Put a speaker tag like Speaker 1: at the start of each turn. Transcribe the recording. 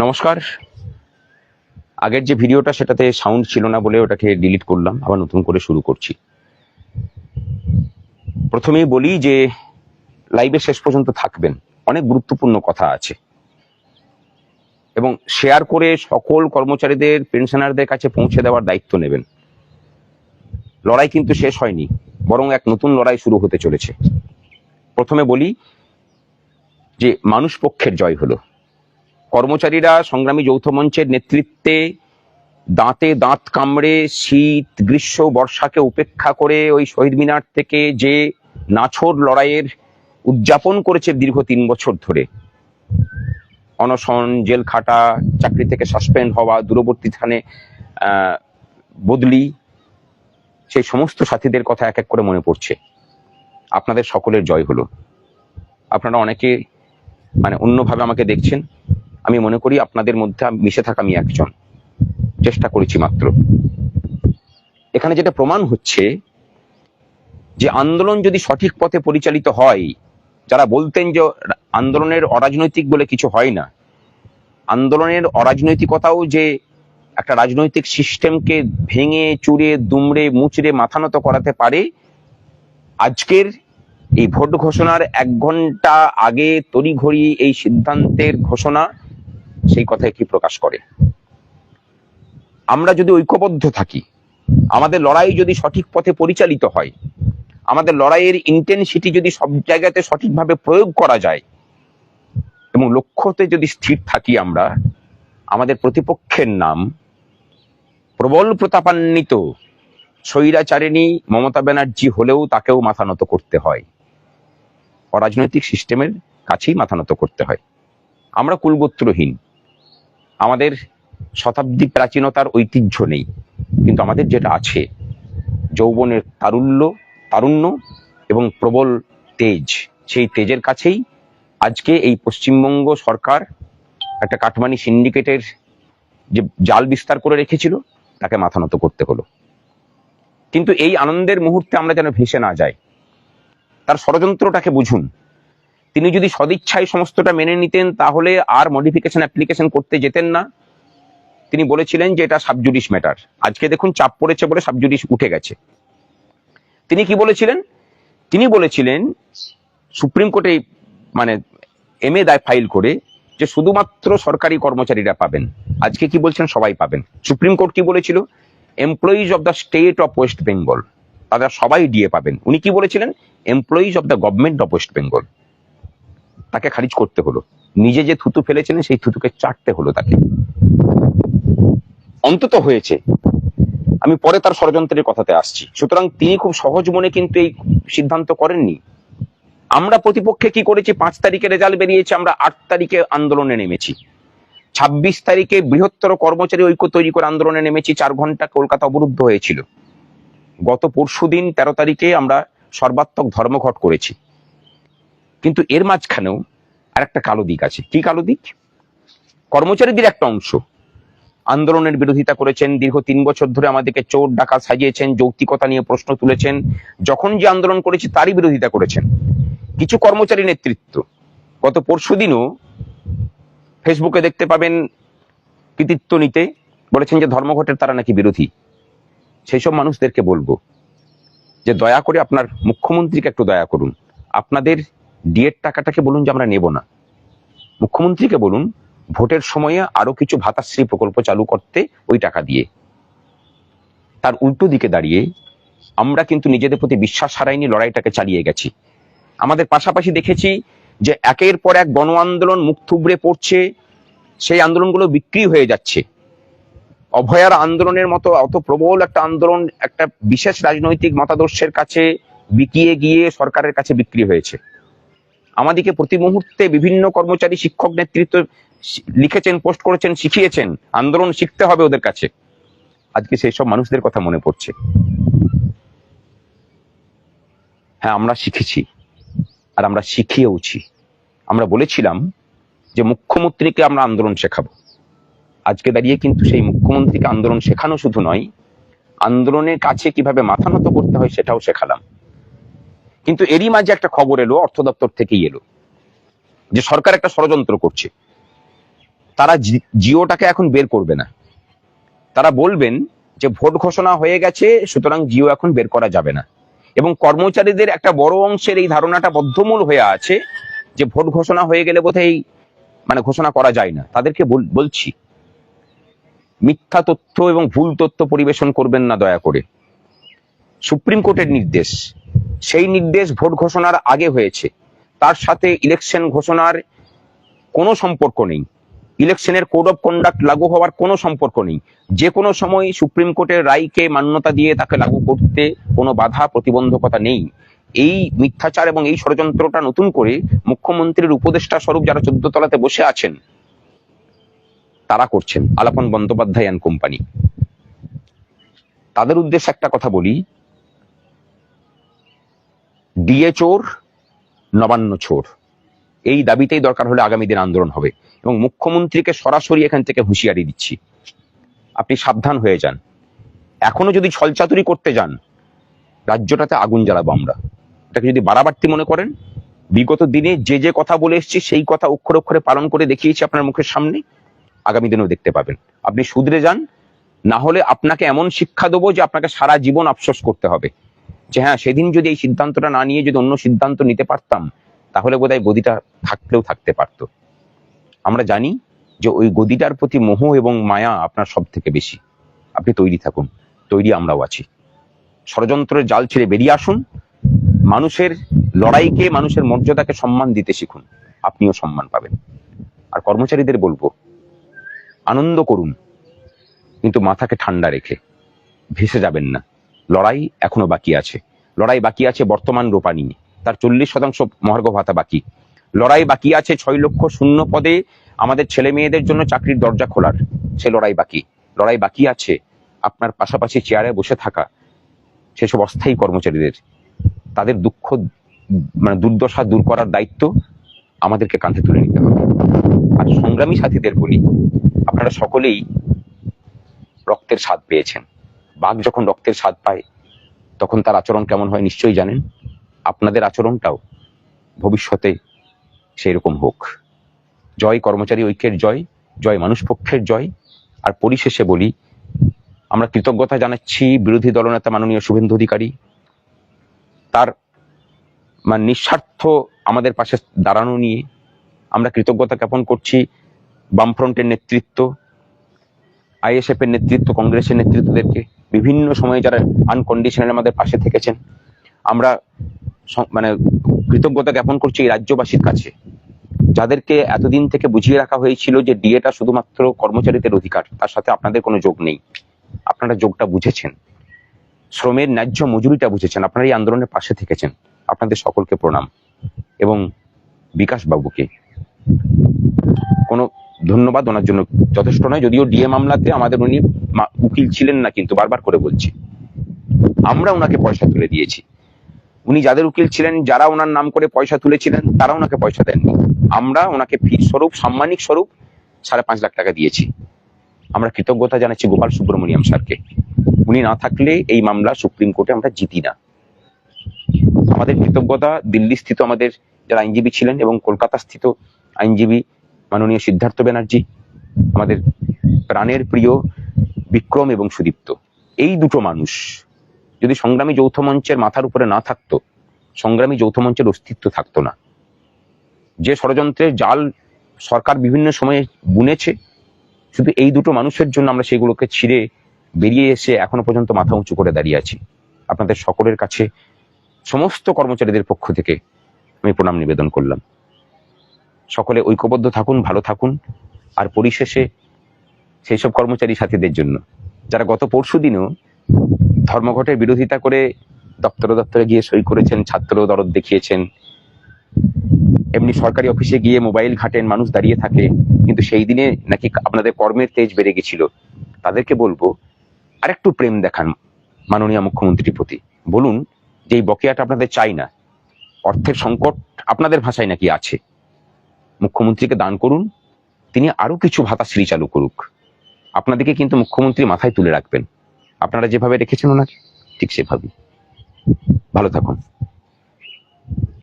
Speaker 1: নমস্কার। আগের যে ভিডিওটা সেটাতে সাউন্ড ছিল না বলে ওটাকে ডিলিট করলাম, আবার নতুন করে শুরু করছি। প্রথমেই বলি যে লাইভে শেষ পর্যন্ত থাকবেন, অনেক গুরুত্বপূর্ণ কথা আছে, এবং শেয়ার করে সকল কর্মচারীদের, পেনশনারদের কাছে পৌঁছে দেওয়ার দায়িত্ব নেবেন। লড়াই কিন্তু শেষ হয়নি, বরং এক নতুন লড়াই শুরু হতে চলেছে। প্রথমে বলি যে মানুষ পক্ষের জয় হলো। কর্মচারীরা সংগ্রামী যৌথ মঞ্চের নেতৃত্বে দাঁতে দাঁত কামড়ে শীত, গ্রীষ্ম, বর্ষাকে উপেক্ষা করে ওই শহীদ মিনার থেকে যে নাছোড় লড়াইয়ের উদযাপন করেছে দীর্ঘ 3 বছর ধরে, অনশন, জেল খাটা, চাকরি থেকে সাসপেন্ড হওয়া, দূরবর্তী স্থানে বদলি, সেই সমস্ত সাথীদের কথা এক এক করে মনে পড়ছে। আপনাদের সকলের জয় হলো। আপনারা অনেকে অন্যভাবে আমাকে দেখছেন, আমি মনে করি আপনাদের মধ্যে মিশে থাকা আমি একজন, চেষ্টা করেছি মাত্র। এখানে যেটা প্রমাণ হচ্ছে যে আন্দোলন যদি সঠিক পথে পরিচালিত হয়, যারা বলতেন যে আন্দোলনের অরাজনৈতিক বলে কিছু হয় না, আন্দোলনের অরাজনৈতিকতাও যে একটা রাজনৈতিক সিস্টেমকে ভেঙে চুরে দুমড়ে মুচড়ে মাথা নত করাতে পারে, আজকের এই ভোট ঘোষণার 1 ঘন্টা আগে তড়িঘড়ি এই সিদ্ধান্তের ঘোষণা সেই কথাই কি প্রকাশ করে। আমরা যদি ঐক্যবদ্ধ থাকি, আমাদের লড়াই যদি সঠিক পথে পরিচালিত হয়, আমাদের লড়াইয়ের ইন্টেনসিটি যদি সব জায়গাতে সঠিকভাবে প্রয়োগ করা যায় এবং লক্ষ্যতে যদি স্থির থাকি আমরা, আমাদের প্রতিপক্ষের নাম প্রবল প্রতাপান্বিত স্বৈরাচারিণী মমতা ব্যানার্জি হলেও তাকেও মাথা নত করতে হয়, অরাজনৈতিক সিস্টেমের কাছেই মাথা নত করতে হয়। আমরা কুলগোত্রহীন, আমাদের শতাব্দী প্রাচীনতার ঐতিহ্য নেই, কিন্তু আমাদের যেটা আছে যৌবনের তারুণ্য এবং প্রবল তেজ, সেই তেজের কাছেই আজকে এই পশ্চিমবঙ্গ সরকার একটা কাটমানি সিন্ডিকেটের যে জাল বিস্তার করে রেখেছিল তাকে মাথা নত করতে হলো। কিন্তু এই আনন্দের মুহূর্তে আমরা যেন ভেসে না যাই, তার ষড়যন্ত্রটাকে বুঝুন। তিনি যদি সদিচ্ছায় সমস্তটা মেনে নিতেন তাহলে আর মডিফিকেশন অ্যাপ্লিকেশন করতে যেতেন না। তিনি বলেছিলেন যে এটা সাবজুডিস ম্যাটার, আজকে দেখুন চাপ পড়েছে বলে সাবজুডিস উঠে গেছে। তিনি কি বলেছিলেন? তিনি বলেছিলেন সুপ্রিম কোর্টে এমএ দায় ফাইল করে যে শুধুমাত্র সরকারি কর্মচারীরা পাবেন, আজকে কি বলছেন সবাই পাবেন। সুপ্রিম কোর্ট কি বলেছিল? Employees of the state of West Bengal, তারা সবাই ডিএ পাবেন। উনি কি বলেছিলেন? Employees of the government of West Bengal. তাকে খারিজ করতে হলো, নিজে যে থুতু ফেলেছিলেন সেই থুতুকে চাটতে হলো তাকে। অন্তত হয়েছে, আমি পরে তার ষড়যন্ত্রের কথাতে আসছি। সুতরাং তিনি খুব সহজ মনে কিন্তু এই সিদ্ধান্ত করেননি। আমরা প্রতিপক্ষে কি করেছি? 5 তারিখে রেজাল্ট বেরিয়েছে, আমরা 8 তারিখে আন্দোলনে নেমেছি। 26 তারিখে বৃহত্তর কর্মচারী ঐক্য তৈরি করে আন্দোলনে নেমেছি। 4 ঘন্টা কলকাতা অবরুদ্ধ হয়েছিল। গত পরশুদিন 13 তারিখে আমরা সর্বাত্মক ধর্মঘট করেছি। কিন্তু এর মাঝখানেও আর একটা কালো দিক আছে। কি কালো দিক? কর্মচারীদের একটা অংশ আন্দোলনের বিরোধিতা করেছেন, দীর্ঘ 3 বছর ধরে আমাদেরকে চোর ডাকাত সাজিয়েছেন, যৌক্তিকতা নিয়ে প্রশ্ন তুলেছেন, যখন যে আন্দোলন করেছি তারই বিরোধিতা করেছেন। কিছু কর্মচারী নেতৃত্ব গত পরশুদিনও ফেসবুকে দেখতে পাবেন কৃতিত্ব নিতে বলেছেন যে ধর্মঘটের তারা নাকি বিরোধী। সেই সব মানুষদেরকে বলবো যে দয়া করে আপনার মুখ্যমন্ত্রীকে একটু দয়া করুন, আপনাদের ডিএর টাকাটাকে বলুন যে আমরা নেব না। মুখ্যমন্ত্রীকে বলুন ভোটের সময়ে আরো কিছু ভাতাশ্রী প্রকল্প চালু করতে ওই টাকা দিয়ে। তার উল্টো দিকে দাঁড়িয়ে আমরা কিন্তু নিজেদের প্রতি বিশ্বাস হারাইনি, লড়াইটাকে চালিয়ে গেছি। আমাদের পাশাপাশি দেখেছি যে একের পর এক গণ আন্দোলন মুখ থুবড়ে পড়ছে, সেই আন্দোলনগুলো বিক্রি হয়ে যাচ্ছে। অভয়ার আন্দোলনের মতো অত প্রবল একটা আন্দোলন একটা বিশেষ রাজনৈতিক মতাদর্শের কাছে বিকিয়ে গিয়ে সরকারের কাছে বিক্রি হয়েছে। আমাদেরকে প্রতি মুহূর্তে বিভিন্ন কর্মচারী, শিক্ষক নেতৃত্ব লিখেছেন, পোস্ট করেছেন, শিখিয়েছেন আন্দোলন শিখতে হবে ওদের কাছে। আজকে সেই সব মানুষদের কথা মনে পড়ছে। হ্যাঁ, আমরা শিখেছি আর আমরা শিখিয়েওছি। আমরা বলেছিলাম যে মুখ্যমন্ত্রীকে আমরা আন্দোলন শেখাবো। আজকে দাঁড়িয়ে কিন্তু সেই মুখ্যমন্ত্রীকে আন্দোলন শেখানো শুধু নয়, আন্দোলনের কাছে কিভাবে মাথা নত করতে হয় সেটাও শেখালাম। কিন্তু এরই মাঝে একটা খবর এলো, অর্থ দপ্তর থেকেই এলো, যে সরকার একটা ষড়যন্ত্র করছে। তারা জিওটাকে এখন বের করবে না। তারা বলবেন যে ভোট ঘোষণা হয়ে গেছে, সুতরাং জিও এখন বের করা যাবে না। এবং কর্মচারীদের একটা বড় অংশের এই ধারণাটা বদ্ধমূল হয়ে আছে যে ভোট ঘোষণা হয়ে গেলে বোধহয় ঘোষণা করা যায় না। তাদেরকে বলছি, মিথ্যা তথ্য এবং ভুল তথ্য পরিবেশন করবেন না দয়া করে। সুপ্রিম কোর্টের নির্দেশ, সেই নির্দেশ ভোট ঘোষণার আগে হয়েছে, তার সাথে ইলেকশন ঘোষণার কোনো সম্পর্ক নেই। ইলেকশনের কোড অফ কন্ডাক্ট লাগু হওয়ার কোনো সম্পর্ক নেই। যে কোনো সময় সুপ্রিম কোর্টের রায়কে মান্যতা দিয়ে তাকে লাগু করতে কোনো বাধা প্রতিবন্ধকতা নেই। এই মিথ্যাচার এবং এই ষড়যন্ত্রটা নতুন করে মুখ্যমন্ত্রীর উপদেষ্টা স্বরূপ যারা 14 তলাতে বসে আছেন তারা করছেন, আলাপন বন্দ্যোপাধ্যায় অ্যান্ড কোম্পানি। তাদের উদ্দেশ্যে একটা কথা বলি, ডিএ চোর, নবান্ন চোর, এই দাবিতেই দরকার হলে আগামী দিন আন্দোলন হবে। এবং মুখ্যমন্ত্রীকে সরাসরি এখান থেকে হুঁশিয়ারি দিচ্ছি, আপনি সাবধান হয়ে যান। এখনো যদি ছলচাতুরি করতে যান, রাজ্যটাতে আগুন জ্বালাবো আমরা। এটাকে যদি বাড়াবাড়তি মনে করেন, বিগত দিনে যে যে কথা বলে এসেছি সেই কথা অক্ষরে অক্ষরে পালন করে দেখিয়েছি আপনার মুখের সামনে, আগামী দিনেও দেখতে পাবেন। আপনি শুধরে যান, না হলে আপনাকে এমন শিক্ষা দেবো যে আপনাকে সারা জীবন আফসোস করতে হবে যে হ্যাঁ, সেদিন যদি এই সিদ্ধান্তটা না নিয়ে যদি অন্য সিদ্ধান্ত নিতে পারতাম, তাহলে বোধহয় গদিটা থাকলেও থাকতে পারতো। আমরা জানি যে ওই গদিটার প্রতি মোহ এবং মায়া আপনার সব থেকে বেশি। আপনি তৈরি থাকুন, তৈরি আমরাও আছি। ষড়যন্ত্রের জাল ছেড়ে বেরিয়ে আসুন, মানুষের লড়াইকে, মানুষের মর্যাদাকে সম্মান দিতে শিখুন, আপনিও সম্মান পাবেন। আর কর্মচারীদের বলবো, আনন্দ করুন, কিন্তু মাথাকে ঠান্ডা রেখে, ভেসে যাবেন না। লড়াই এখনো বাকি আছে। লড়াই বাকি আছে বর্তমান রূপা নিয়ে, তার 40% মহার্ঘ ভাতা বাকি। লড়াই বাকি আছে 6 লক্ষ শূন্য পদে আমাদের ছেলে মেয়েদের জন্য চাকরির দরজা খোলার, সে লড়াই বাকি। লড়াই বাকি আছে আপনার পাশাপাশি চেয়ারে বসে থাকা সেসব অস্থায়ী কর্মচারীদের, তাদের দুঃখ দুর্দশা দূর করার দায়িত্ব আমাদেরকে কাঁধে তুলে নিতে হবে। আর সংগ্রামী সাথীদের বলি, আপনারা সকলেই রক্তের স্বাদ পেয়েছেন। বাঘ যখন রক্তের স্বাদ পায় তখন তার আচরণ কেমন হয় নিশ্চয়ই জানেন। আপনাদের আচরণটাও ভবিষ্যতে সেই রকম হোক। জয় কর্মচারী ঐক্যের জয়, জয় মানুষ পক্ষের জয়। আর পরিশেষে বলি, আমরা কৃতজ্ঞতা জানাচ্ছি বিরোধী দলনেতা মাননীয় শুভেন্দু অধিকারী, তার নিঃস্বার্থ আমাদের পাশে দাঁড়ানো নিয়ে। আমরা কৃতজ্ঞতা জ্ঞাপন করছি বামফ্রন্টের নেতৃত্ব, আইএসএফ এর নেতৃত্ব, কংগ্রেসের নেতৃত্বদেরকে, বিভিন্ন সময়ে যারা আনকন্ডিশনাল আমাদের পাশে থেকেছেন। আমরা কৃতজ্ঞতা জ্ঞাপন করছি এই রাজ্যবাসীর কাছে, যাদেরকে এতদিন থেকে বুঝিয়ে রাখা হয়েছিল যে ডিএটা শুধুমাত্র কর্মচারীদের অধিকার, তার সাথে আপনাদের কোনো যোগ নেই। আপনারা যোগটা বুঝেছেন, শ্রমের ন্যায্য মজুরিটা বুঝেছেন, আপনারা এই আন্দোলনের পাশে থেকেছেন। আপনাদের সকলকে প্রণাম। এবং বিকাশ বাবুকে কোনো ধন্যবাদ ওনার জন্য যথেষ্ট নয়, যদিও ডিএ মামলাতে আমাদের উনি উকিল ছিলেন না, কিন্তু বারবার করে বলছি আমরা ওনাকে পয়সা তুলে দিয়েছি। উনি যাদের উকিল ছিলেন, যারা ওনার নাম করে পয়সা তুলেছিলেন, তারা ওনাকে পয়সা দেননি। আমরা ওনাকে ফি স্বরূপ, সাম্মানিক স্বরূপ 5.5 লাখ টাকা দিয়েছি। আমরা কৃতজ্ঞতা জানাচ্ছি গোপাল সুব্রমণিয়াম স্যারকে। উনি না থাকলে এই মামলা সুপ্রিম কোর্টে আমরা জিতি না। আমাদের কৃতজ্ঞতা দিল্লি স্থিত আমাদের যারা আইনজীবী ছিলেন এবং কলকাতা স্থিত আইনজীবী মাননীয় সিদ্ধার্থ ব্যানার্জি, আমাদের প্রাণের প্রিয় বিক্রম এবং সুদীপ্ত। এই দুটো মানুষ যদি সংগ্রামী যৌথ মঞ্চের মাথার উপরে না থাকতো, সংগ্রামী যৌথ মঞ্চের অস্তিত্ব থাকতো না। যে ষড়যন্ত্রের জাল সরকার বিভিন্ন সময়ে বুনেছে, শুধু এই দুটো মানুষের জন্য আমরা সেগুলোকে ছিঁড়ে বেরিয়ে এসে এখনো পর্যন্ত মাথা উঁচু করে দাঁড়িয়ে আছি। আপনাদের সকলের কাছে সমস্ত কর্মচারীদের পক্ষ থেকে আমি প্রণাম নিবেদন করলাম। সকলে ঐক্যবদ্ধ থাকুন, ভালো থাকুন। আর পরিশেষে সেই সব কর্মচারী সাথীদের জন্য যারা গত পরশুদিনও ধর্মঘটের বিরোধিতা করে দপ্তরে দপ্তরে গিয়ে সই করেছেন, ছাত্র দরদ দেখিয়েছেন, এমনি সরকারি অফিসে গিয়ে মোবাইল ঘাটেন, মানুষ দাঁড়িয়ে থাকে, কিন্তু সেই দিনে নাকি আপনাদের কর্মের তেজ বেড়ে গেছিল, তাদেরকে বলবো আরেকটু প্রেম দেখান মাননীয় মুখ্যমন্ত্রীর প্রতি। বলুন যে এই বকেয়াটা আপনাদের চাই না, অর্থের সংকট আপনাদের ভাষায় নাকি আছে, মুখ্যমন্ত্রীকে দান করুন, তিনি আরো কিছু ভাতাশ্রী চালু করুক। আপনাদেরকে কিন্তু মুখ্যমন্ত্রী মাথায় তুলে রাখবেন, আপনারা যেভাবে রেখেছেন ওনাকে ঠিক সেভাবেই। ভালো থাকুন।